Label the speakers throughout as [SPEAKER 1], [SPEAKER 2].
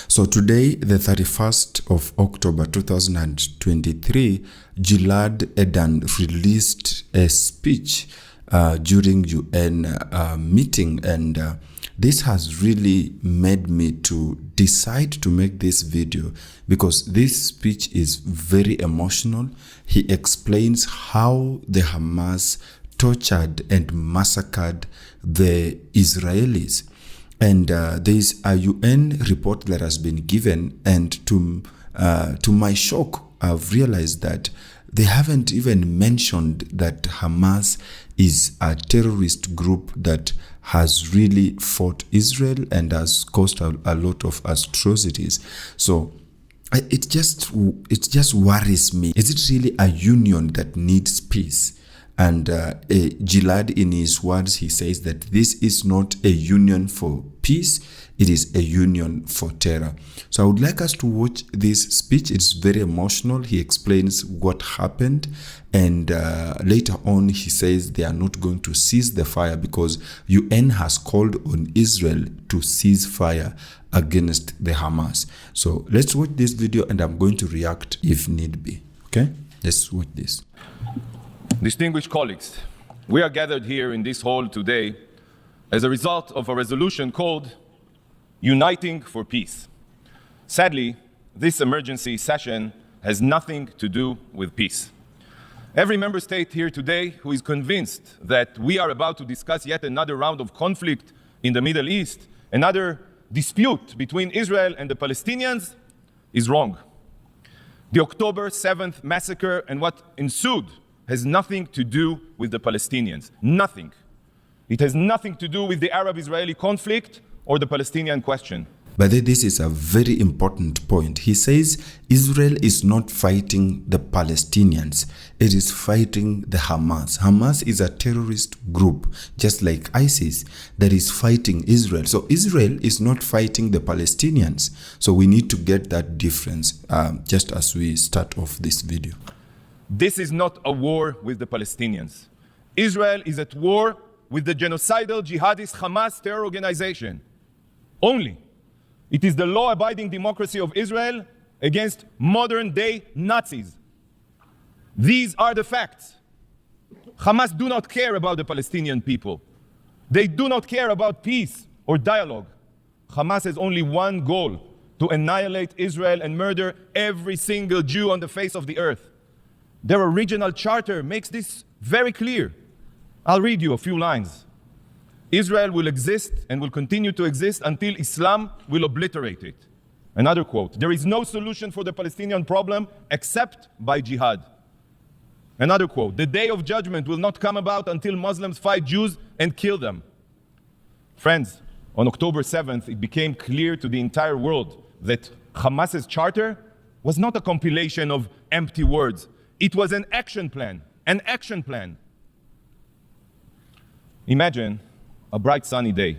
[SPEAKER 1] So today, the 31st of October 2023, Gilad Erdan released a speech during UN meeting, and this has really made me to decide to make this video because this speech is very emotional. He explains how the Hamas tortured and massacred the Israelis. And there is a UN report that has been given, and to my shock, I've realized that they haven't even mentioned that Hamas is a terrorist group that has really fought Israel and has caused a lot of atrocities. So it just worries me. Is it really a union that needs peace? And Gilad, in his words, he says that this is not a union for peace, it is a union for terror. So I would like us to watch this speech. It's very emotional. He explains what happened, and later on he says they are not going to cease the fire because UN has called on Israel to cease fire against the Hamas. So let's watch this video and I'm going to react if need be. Okay, let's watch this.
[SPEAKER 2] Distinguished colleagues, we are gathered here in this hall today as a result of a resolution called Uniting for Peace. Sadly, this emergency session has nothing to do with peace. Every member state here today who is convinced that we are about to discuss yet another round of conflict in the Middle East, another dispute between Israel and the Palestinians, is wrong. The October 7th massacre and what ensued has nothing to do with the Palestinians. Nothing. It has nothing to do with the Arab-Israeli conflict or the Palestinian question.
[SPEAKER 1] But this is a very important point. He says Israel is not fighting the Palestinians. It is fighting the Hamas. Hamas is a terrorist group, just like ISIS, that is fighting Israel. So Israel is not fighting the Palestinians. So we need to get that difference just as we start off this video.
[SPEAKER 2] This is not a war with the Palestinians. Israel is at war with the genocidal jihadist Hamas terror organization. Only. It is the law-abiding democracy of Israel against modern-day Nazis. These are the facts. Hamas do not care about the Palestinian people. They do not care about peace or dialogue. Hamas has only one goal: to annihilate Israel and murder every single Jew on the face of the earth. Their original charter makes this very clear. I'll read you a few lines. Israel will exist and will continue to exist until Islam will obliterate it. Another quote: there is no solution for the Palestinian problem except by jihad. Another quote: the day of judgment will not come about until Muslims fight Jews and kill them. Friends, on October 7th, it became clear to the entire world that Hamas's charter was not a compilation of empty words. It was an action plan, an action plan. Imagine a bright sunny day,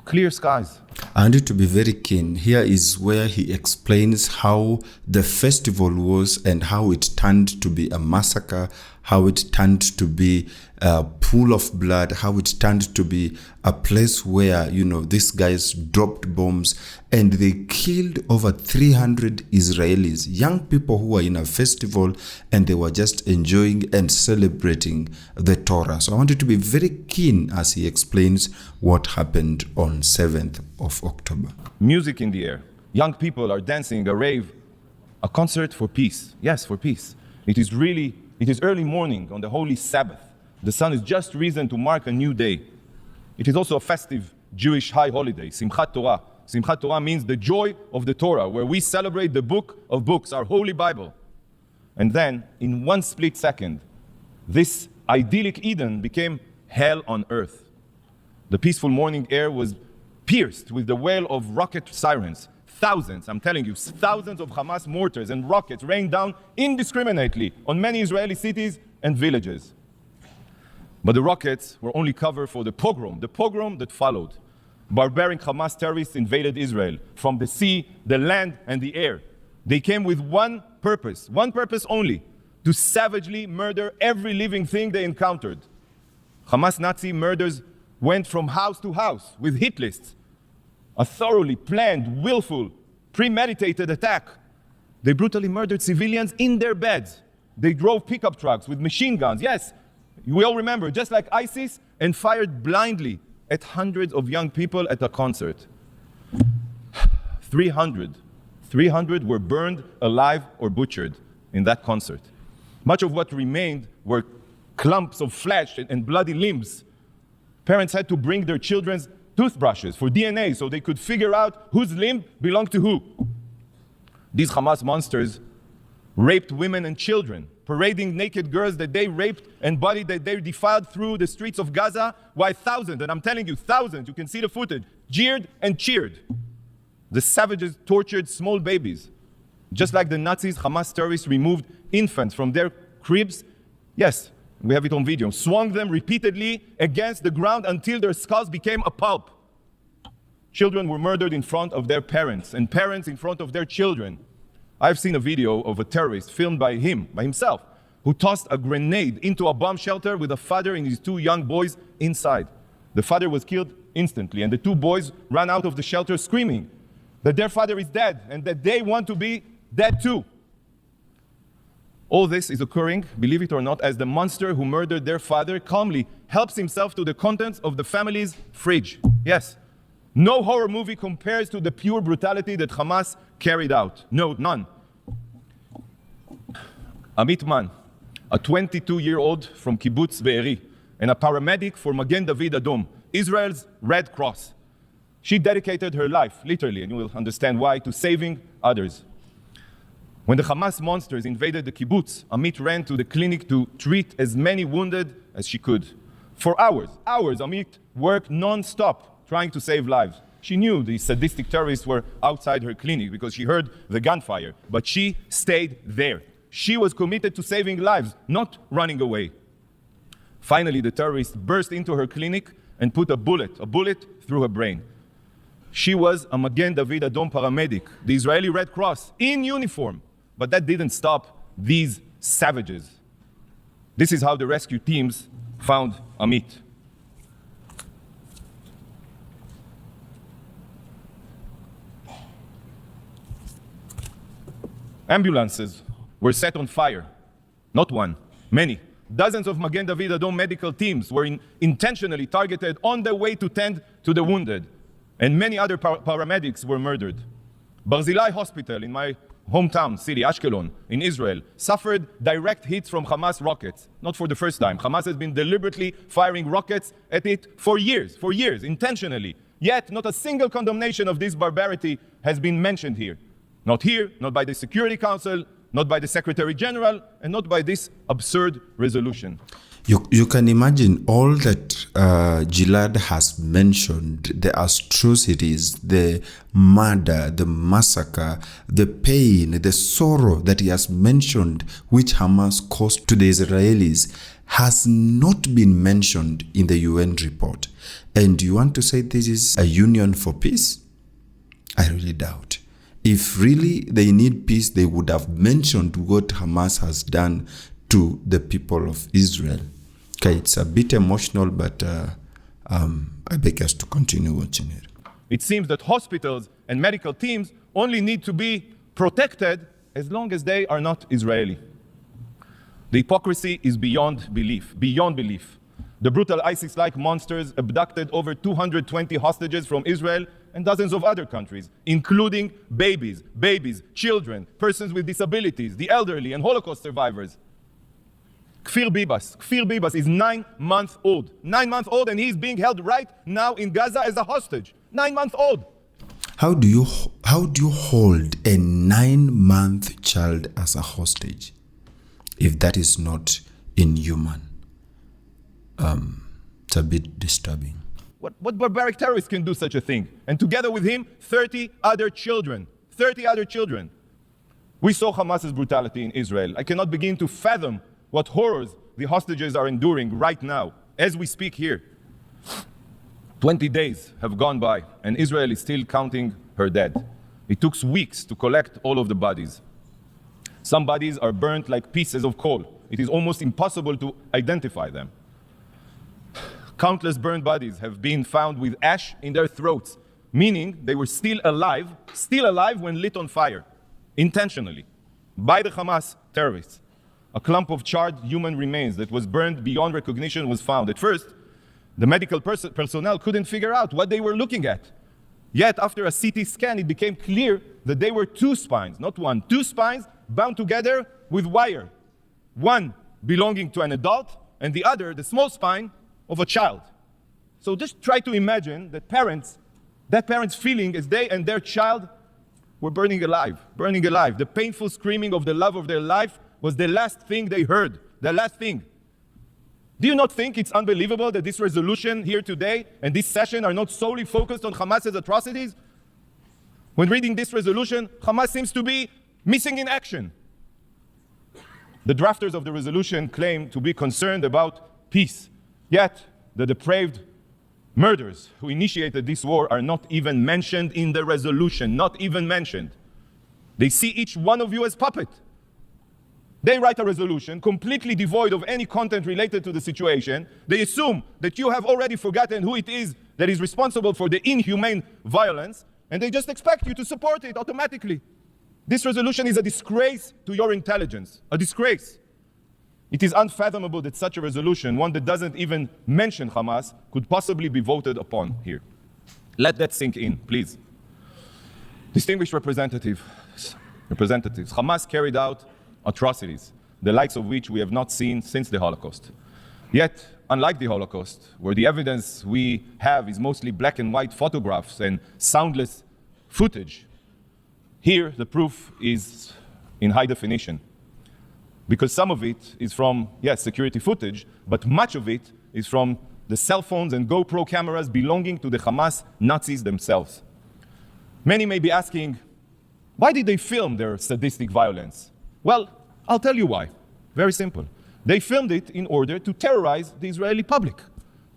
[SPEAKER 2] clear skies.
[SPEAKER 1] I need to be very keen. Here is where he explains how the festival was and how it turned to be a massacre, how it turned to be a pool of blood, how it turned to be a place where, these guys dropped bombs and they killed over 300 Israelis, young people who were in a festival and they were just enjoying and celebrating the Torah. So I wanted to be very keen as he explains what happened on 7th of October.
[SPEAKER 2] Music in the air. Young people are dancing, a rave, a concert for peace. Yes, for peace. It is early morning on the holy Sabbath. The sun has just risen to mark a new day. It is also a festive Jewish high holiday, Simchat Torah. Simchat Torah means the joy of the Torah, where we celebrate the book of books, our holy Bible. And then, in one split second, this idyllic Eden became hell on earth. The peaceful morning air was pierced with the wail of rocket sirens. Thousands, I'm telling you, thousands of Hamas mortars and rockets rained down indiscriminately on many Israeli cities and villages. But the rockets were only cover for the pogrom that followed. Barbaric Hamas terrorists invaded Israel from the sea, the land, and the air. They came with one purpose only: to savagely murder every living thing they encountered. Hamas Nazi murders went from house to house with hit lists. A thoroughly planned, willful premeditated attack. They brutally murdered civilians in their beds. They drove pickup trucks with machine guns. Yes, we all remember, just like ISIS, and fired blindly at hundreds of young people at a concert. 300 were burned alive or butchered in that concert. Much of what remained were clumps of flesh and bloody limbs. Parents had to bring their children's toothbrushes for DNA so they could figure out whose limb belonged to who. These Hamas monsters raped women and children, parading naked girls that they raped and bodies that they defiled through the streets of Gaza, while thousands, and I'm telling you, thousands, you can see the footage, jeered and cheered. The savages tortured small babies. Just like the Nazis, Hamas terrorists removed infants from their cribs. Yes, we have it on video. Swung them repeatedly against the ground until their skulls became a pulp. Children were murdered in front of their parents, and parents in front of their children. I've seen a video of a terrorist filmed by himself, who tossed a grenade into a bomb shelter with a father and his two young boys inside. The father was killed instantly, and the two boys ran out of the shelter screaming that their father is dead and that they want to be dead too. All this is occurring, believe it or not, as the monster who murdered their father calmly helps himself to the contents of the family's fridge. Yes, no horror movie compares to the pure brutality that Hamas carried out. No, none. Amit Man, a 22-year-old from Kibbutz Be'eri, and a paramedic for Magen David Adom, Israel's Red Cross. She dedicated her life, literally, and you will understand why, to saving others. When the Hamas monsters invaded the kibbutz, Amit ran to the clinic to treat as many wounded as she could. For hours, Amit worked non-stop trying to save lives. She knew the sadistic terrorists were outside her clinic because she heard the gunfire, but she stayed there. She was committed to saving lives, not running away. Finally, the terrorists burst into her clinic and put a bullet through her brain. She was a Magen David Adom paramedic, the Israeli Red Cross, in uniform. But that didn't stop these savages. This is how the rescue teams found Amit. Ambulances were set on fire. Not one, many. Dozens of Magen David Adom medical teams were intentionally targeted on their way to tend to the wounded. And many other paramedics were murdered. Barzilai Hospital in my hometown city, Ashkelon, in Israel, suffered direct hits from Hamas rockets. Not for the first time. Hamas has been deliberately firing rockets at it for years, intentionally. Yet, not a single condemnation of this barbarity has been mentioned here. Not here, not by the Security Council, not by the Secretary General, and not by this absurd resolution.
[SPEAKER 1] You can imagine all that Gilad has mentioned, the atrocities, the murder, the massacre, the pain, the sorrow that he has mentioned, which Hamas caused to the Israelis, has not been mentioned in the UN report. And you want to say this is a union for peace? I really doubt. If really they need peace, they would have mentioned what Hamas has done to the people of Israel. Okay, it's a bit emotional, but I beg us to continue watching it.
[SPEAKER 2] It seems that hospitals and medical teams only need to be protected as long as they are not Israeli. The hypocrisy is beyond belief, The brutal ISIS-like monsters abducted over 220 hostages from Israel and dozens of other countries, including babies, children, persons with disabilities, the elderly, and Holocaust survivors. Kfir Bibas is 9 months old. 9 months old, and he's being held right now in Gaza as a hostage. 9 months old.
[SPEAKER 1] How do you hold a 9-month child as a hostage if that is not inhuman? It's a bit disturbing.
[SPEAKER 2] What barbaric terrorist can do such a thing? And together with him, 30 other children. 30 other children. We saw Hamas's brutality in Israel. I cannot begin to fathom what horrors the hostages are enduring right now, as we speak here. 20 days have gone by, and Israel is still counting her dead. It took weeks to collect all of the bodies. Some bodies are burnt like pieces of coal. It is almost impossible to identify them. Countless burned bodies have been found with ash in their throats, meaning they were still alive when lit on fire, intentionally, by the Hamas terrorists. A clump of charred human remains that was burned beyond recognition was found. At first, the medical personnel couldn't figure out what they were looking at. Yet, after a CT scan, it became clear that they were two spines, not one, two spines bound together with wire. One belonging to an adult, and the other, the small spine, of a child. So just try to imagine that parents feeling as they and their child were burning alive. The painful screaming of the love of their life was the last thing they heard, the last thing. Do you not think it's unbelievable that this resolution here today and this session are not solely focused on Hamas's atrocities? When reading this resolution, Hamas seems to be missing in action. The drafters of the resolution claim to be concerned about peace, yet the depraved murderers who initiated this war are not even mentioned in the resolution, not even mentioned. They see each one of you as puppet. They write a resolution completely devoid of any content related to the situation. They assume that you have already forgotten who it is that is responsible for the inhumane violence, and they just expect you to support it automatically. This resolution is a disgrace to your intelligence, a disgrace. It is unfathomable that such a resolution, one that doesn't even mention Hamas, could possibly be voted upon here. Let that sink in, please. Distinguished representatives, Hamas carried out atrocities, the likes of which we have not seen since the Holocaust. Yet, unlike the Holocaust, where the evidence we have is mostly black and white photographs and soundless footage, here the proof is in high definition. Because some of it is from, yes, security footage, but much of it is from the cell phones and GoPro cameras belonging to the Hamas Nazis themselves. Many may be asking, why did they film their sadistic violence? Well, I'll tell you why. Very simple. They filmed it in order to terrorize the Israeli public,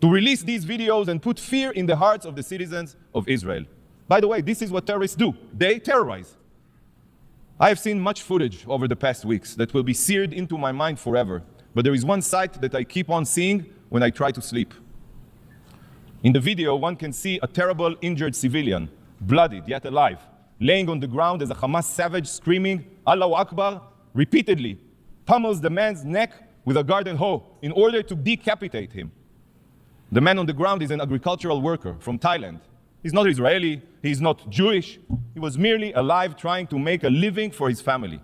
[SPEAKER 2] to release these videos and put fear in the hearts of the citizens of Israel. By the way, this is what terrorists do. They terrorize. I have seen much footage over the past weeks that will be seared into my mind forever, but there is one sight that I keep on seeing when I try to sleep. In the video, one can see a terrible injured civilian, bloodied yet alive, laying on the ground as a Hamas savage screaming, Allahu Akbar, repeatedly pummels the man's neck with a garden hoe in order to decapitate him. The man on the ground is an agricultural worker from Thailand. He's not Israeli, he's not Jewish. He was merely alive trying to make a living for his family.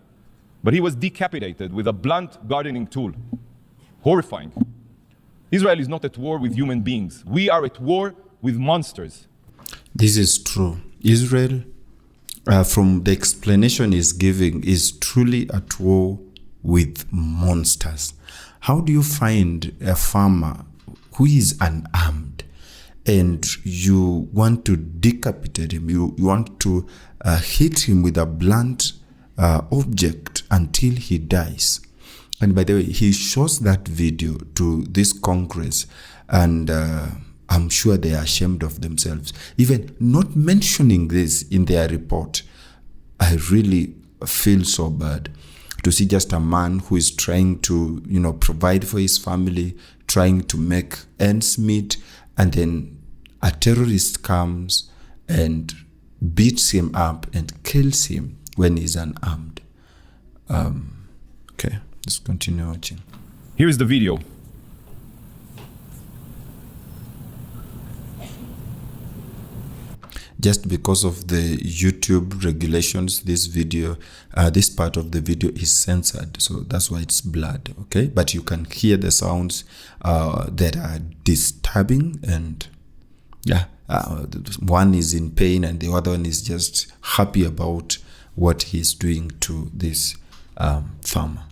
[SPEAKER 2] But he was decapitated with a blunt gardening tool. Horrifying. Israel is not at war with human beings. We are at war with monsters.
[SPEAKER 1] This is true. Israel, from the explanation he's giving, is truly at war with monsters. How do you find a farmer who is unarmed and you want to decapitate him, you want to hit him with a blunt object until he dies? And by the way, he shows that video to this Congress, and I'm sure they are ashamed of themselves. Even not mentioning this in their report, I really feel so bad to see just a man who is trying to, provide for his family, trying to make ends meet, and then a terrorist comes and beats him up and kills him when he's unarmed. Okay, let's continue watching.
[SPEAKER 2] Here is the video.
[SPEAKER 1] Just because of the YouTube regulations, this part of the video is censored, so that's why it's blurred, okay? But you can hear the sounds that are disturbing, and one is in pain and the other one is just happy about what he's doing to this farmer.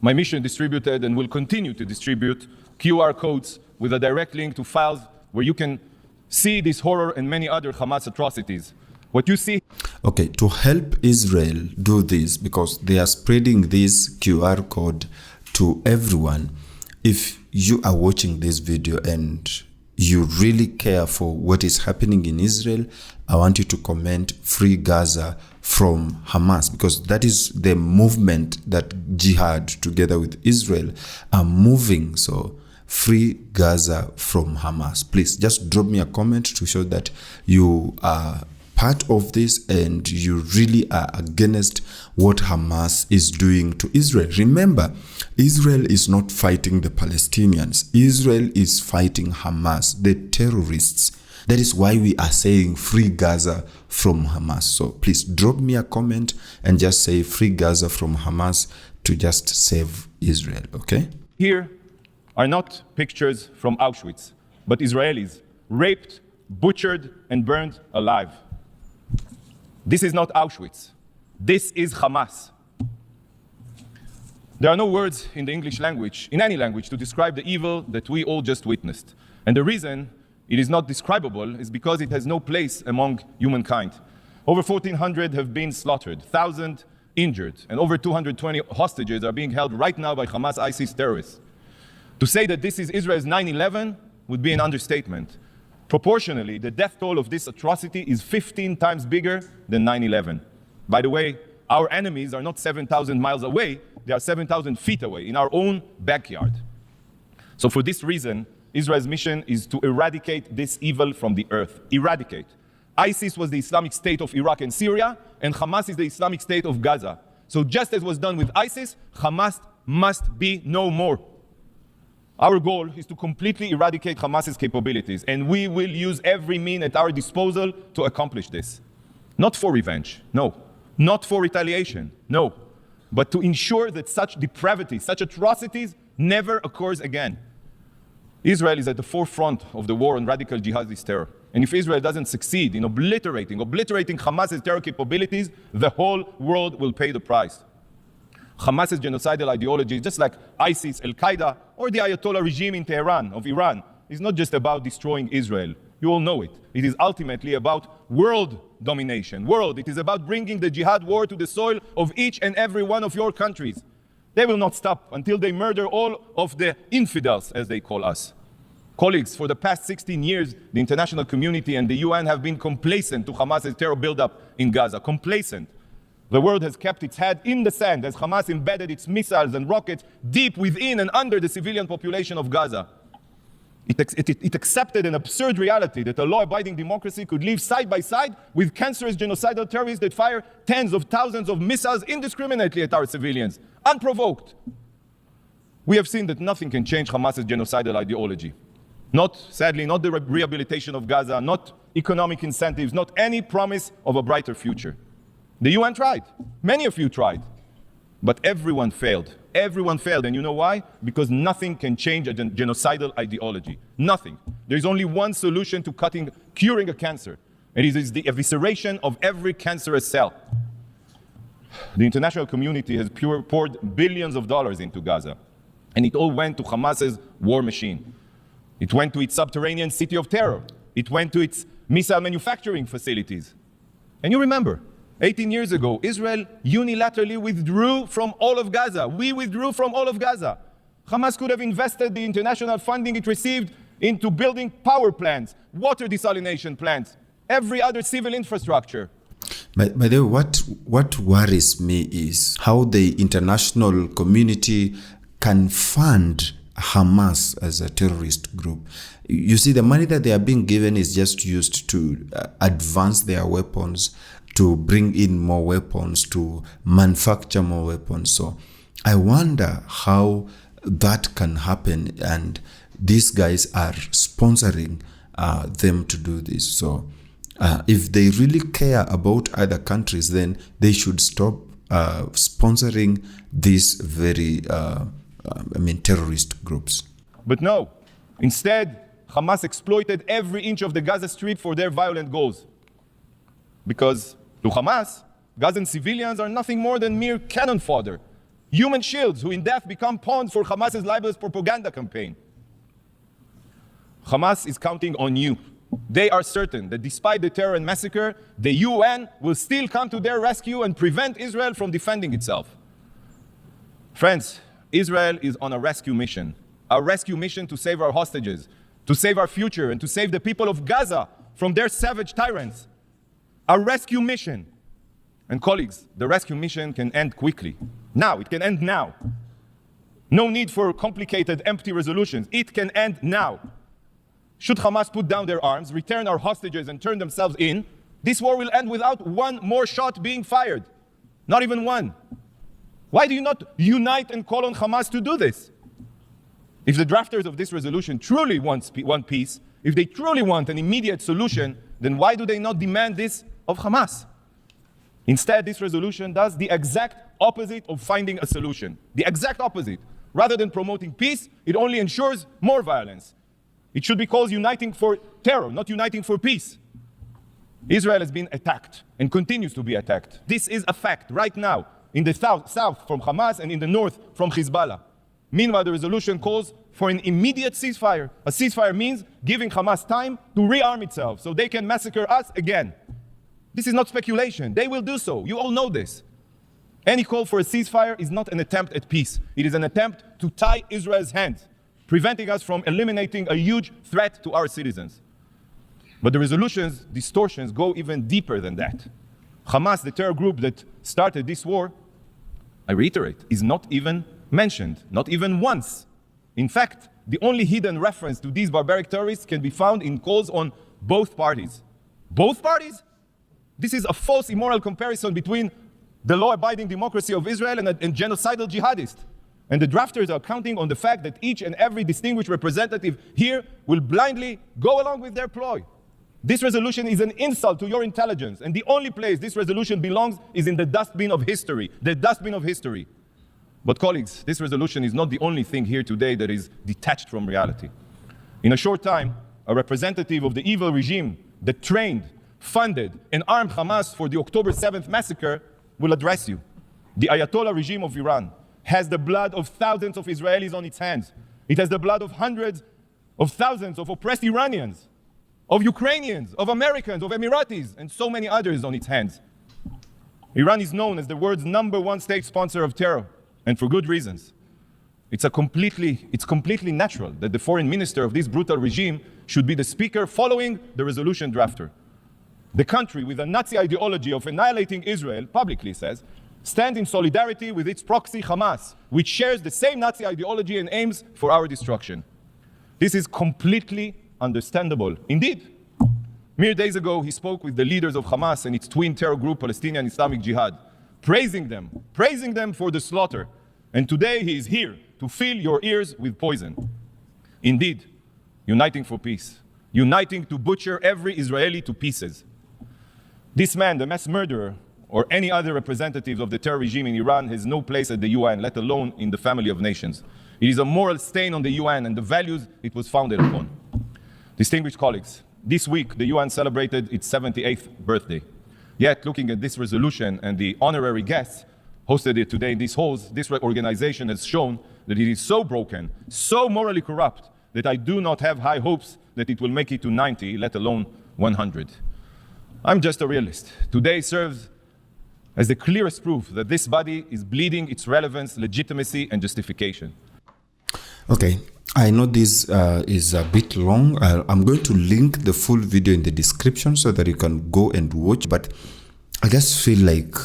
[SPEAKER 2] My mission distributed and will continue to distribute QR codes with a direct link to files where you can see this horror and many other Hamas atrocities. What you see.
[SPEAKER 1] Okay, to help Israel do this, because they are spreading this QR code to everyone, if you are watching this video and you really care for what is happening in Israel, I want you to comment "Free Gaza from Hamas," because that is the movement that Jihad together with Israel are moving. So free Gaza from Hamas. Please just drop me a comment to show that you are part of this and you really are against what Hamas is doing to Israel. Remember, Israel is not fighting the Palestinians. Israel is fighting Hamas, the terrorists. That is why we are saying free Gaza from Hamas. So please drop me a comment and just say free Gaza from Hamas to just save Israel, okay?
[SPEAKER 2] Here are not pictures from Auschwitz, but Israelis raped, butchered, and burned alive. This is not Auschwitz. This is Hamas. There are no words in the English language, in any language, to describe the evil that we all just witnessed. And the reason it is not describable is because it has no place among humankind. Over 1,400 have been slaughtered, 1,000 injured, and over 220 hostages are being held right now by Hamas ISIS terrorists. To say that this is Israel's 9/11 would be an understatement. Proportionally, the death toll of this atrocity is 15 times bigger than 9/11. By the way, our enemies are not 7,000 miles away, they are 7,000 feet away, in our own backyard. So for this reason, Israel's mission is to eradicate this evil from the earth. Eradicate. ISIS was the Islamic State of Iraq and Syria, and Hamas is the Islamic State of Gaza. So just as was done with ISIS, Hamas must be no more. Our goal is to completely eradicate Hamas's capabilities, and we will use every means at our disposal to accomplish this. Not for revenge, no. Not for retaliation, no. But to ensure that such depravity, such atrocities never occurs again. Israel is at the forefront of the war on radical jihadist terror. And if Israel doesn't succeed in obliterating Hamas's terror capabilities, the whole world will pay the price. Hamas's genocidal ideology, just like ISIS, Al-Qaeda, or the Ayatollah regime in Tehran of Iran, is not just about destroying Israel. You all know it. It is ultimately about world domination. It is about bringing the jihad war to the soil of each and every one of your countries. They will not stop until they murder all of the infidels, as they call us. Colleagues, for the past 16 years, the international community and the UN have been complacent to Hamas's terror buildup in Gaza. Complacent. The world has kept its head in the sand as Hamas embedded its missiles and rockets deep within and under the civilian population of Gaza. It accepted an absurd reality that a law-abiding democracy could live side by side with cancerous genocidal terrorists that fire tens of thousands of missiles indiscriminately at our civilians, unprovoked. We have seen that nothing can change Hamas's genocidal ideology. Sadly, not the rehabilitation of Gaza, not economic incentives, not any promise of a brighter future. The UN tried. Many of you tried. But everyone failed. Everyone failed. And you know why? Because nothing can change a genocidal ideology. Nothing. There is only one solution to curing a cancer. It is the evisceration of every cancerous cell. The international community has poured billions of dollars into Gaza. And it all went to Hamas's war machine. It went to its subterranean city of terror. It went to its missile manufacturing facilities. And you remember, 18 years ago, Israel unilaterally withdrew from all of Gaza. We withdrew from all of Gaza. Hamas could have invested the international funding it received into building power plants, water desalination plants, every other civil infrastructure.
[SPEAKER 1] By the way, what worries me is how the international community can fund Hamas as a terrorist group. You see, the money that they are being given is just used to advance their weapons, to bring in more weapons, to manufacture more weapons. So I wonder how that can happen, and these guys are sponsoring them to do this. So if they really care about other countries, then they should stop sponsoring these very terrorist groups.
[SPEAKER 2] But no, instead, Hamas exploited every inch of the Gaza Strip for their violent goals. Because to Hamas, Gazan civilians are nothing more than mere cannon fodder, human shields who in death become pawns for Hamas's libelous propaganda campaign. Hamas is counting on you. They are certain that despite the terror and massacre, the UN will still come to their rescue and prevent Israel from defending itself. Friends, Israel is on a rescue mission to save our hostages, to save our future, and to save the people of Gaza from their savage tyrants. A rescue mission. And colleagues, the rescue mission can end quickly. Now, it can end now. No need for complicated, empty resolutions. It can end now. Should Hamas put down their arms, return our hostages, and turn themselves in, this war will end without one more shot being fired. Not even one. Why do you not unite and call on Hamas to do this? If the drafters of this resolution truly want peace, if they truly want an immediate solution, then why do they not demand this of Hamas? Instead, this resolution does the exact opposite of finding a solution. The exact opposite. Rather than promoting peace, it only ensures more violence. It should be called uniting for terror, not uniting for peace. Israel has been attacked and continues to be attacked. This is a fact right now in the south from Hamas and in the north from Hezbollah. Meanwhile, the resolution calls for an immediate ceasefire. A ceasefire means giving Hamas time to rearm itself so they can massacre us again. This is not speculation. They will do so. You all know this. Any call for a ceasefire is not an attempt at peace. It is an attempt to tie Israel's hands, preventing us from eliminating a huge threat to our citizens. But the resolution's distortions go even deeper than that. Hamas, the terror group that started this war, I reiterate, is not even mentioned, not even once. In fact, the only hidden reference to these barbaric terrorists can be found in calls on both parties. Both parties? This is a false, immoral comparison between the law-abiding democracy of Israel and genocidal jihadists. And the drafters are counting on the fact that each and every distinguished representative here will blindly go along with their ploy. This resolution is an insult to your intelligence, and the only place this resolution belongs is in the dustbin of history, the dustbin of history. But colleagues, this resolution is not the only thing here today that is detached from reality. In a short time, a representative of the evil regime that trained, funded, and armed Hamas for the October 7th massacre will address you. The Ayatollah regime of Iran has the blood of thousands of Israelis on its hands. It has the blood of hundreds of thousands of oppressed Iranians, of Ukrainians, of Americans, of Emiratis, and so many others on its hands. Iran is known as the world's #1 state sponsor of terror, and for good reasons. It's completely natural that the foreign minister of this brutal regime should be the speaker following the resolution drafter. The country with a Nazi ideology of annihilating Israel, publicly says, stands in solidarity with its proxy Hamas, which shares the same Nazi ideology and aims for our destruction. This is completely understandable. Indeed, mere days ago, he spoke with the leaders of Hamas and its twin terror group, Palestinian Islamic Jihad, praising them for the slaughter. And today he is here to fill your ears with poison. Indeed, uniting for peace, uniting to butcher every Israeli to pieces. This man, the mass murderer, or any other representative of the terror regime in Iran has no place at the UN, let alone in the family of nations. It is a moral stain on the UN and the values it was founded upon. Distinguished colleagues, this week the UN celebrated its 78th birthday. Yet, looking at this resolution and the honorary guests hosted it today in these halls, this organization has shown that it is so broken, so morally corrupt, that I do not have high hopes that it will make it to 90, let alone 100. I'm just a realist. Today serves as the clearest proof that this body is bleeding its relevance, legitimacy, and justification.
[SPEAKER 1] Okay, I know this is a bit long. I'm going to link the full video in the description so that you can go and watch, but I just feel like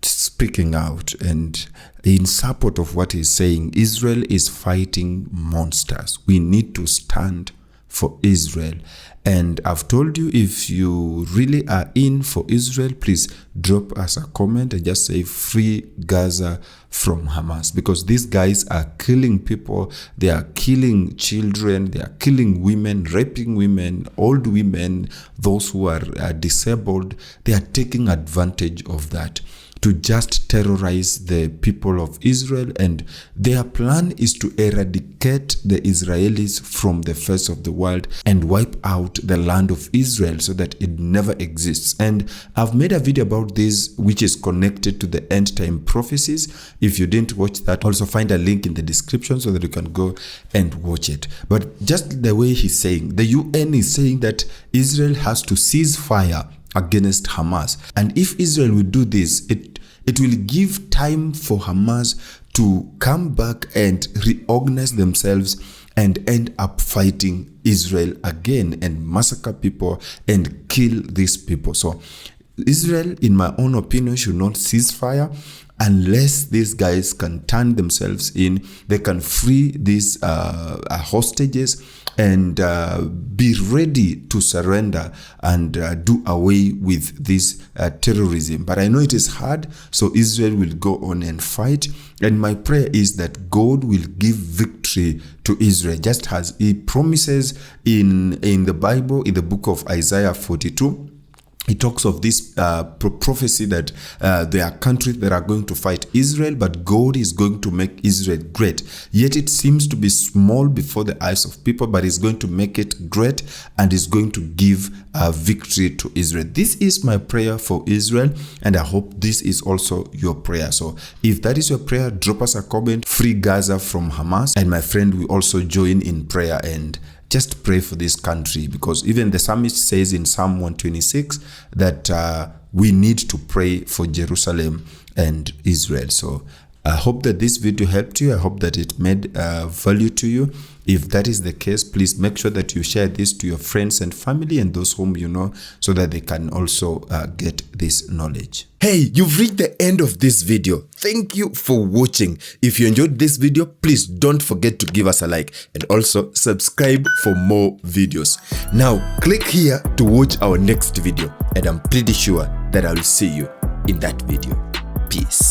[SPEAKER 1] speaking out and in support of what he's saying. Israel is fighting monsters. We need to stand for Israel. And I've told you, if you really are in for Israel, please drop us a comment and just say free Gaza from Hamas, because these guys are killing people. They are killing children. They are killing women, raping women, old women, those who are disabled. They are taking advantage of that to just terrorize the people of Israel, and their plan is to eradicate the Israelis from the face of the world and wipe out the land of Israel so that it never exists. And I've made a video about this which is connected to the end time prophecies. If you didn't watch that, also find a link in the description so that you can go and watch it. But just the way he's saying, the UN is saying that Israel has to cease fire against Hamas. And if Israel will do this, it will give time for Hamas to come back and reorganize themselves and end up fighting Israel again and massacre people and kill these people. So Israel, in my own opinion, should not cease fire unless these guys can turn themselves in. They can free these hostages and be ready to surrender and do away with this terrorism. But I know it is hard, so Israel will go on and fight. And my prayer is that God will give victory to Israel, just as He promises in the Bible, in the book of Isaiah 42. He talks of this prophecy that there are countries that are going to fight Israel, but God is going to make Israel great. Yet it seems to be small before the eyes of people, but He's going to make it great and is going to give victory to Israel. This is my prayer for Israel, and I hope this is also your prayer. So if that is your prayer, drop us a comment. Free Gaza from Hamas. And my friend will also join in prayer and just pray for this country, because even the psalmist says in Psalm 126 that we need to pray for Jerusalem and Israel. So I hope that this video helped you. I hope that it made value to you. If that is the case, please make sure that you share this to your friends and family and those whom you know, so that they can also get this knowledge. Hey, you've reached the end of this video. Thank you for watching. If you enjoyed this video, please don't forget to give us a like and also subscribe for more videos. Now, click here to watch our next video, and I'm pretty sure that I will see you in that video. Peace.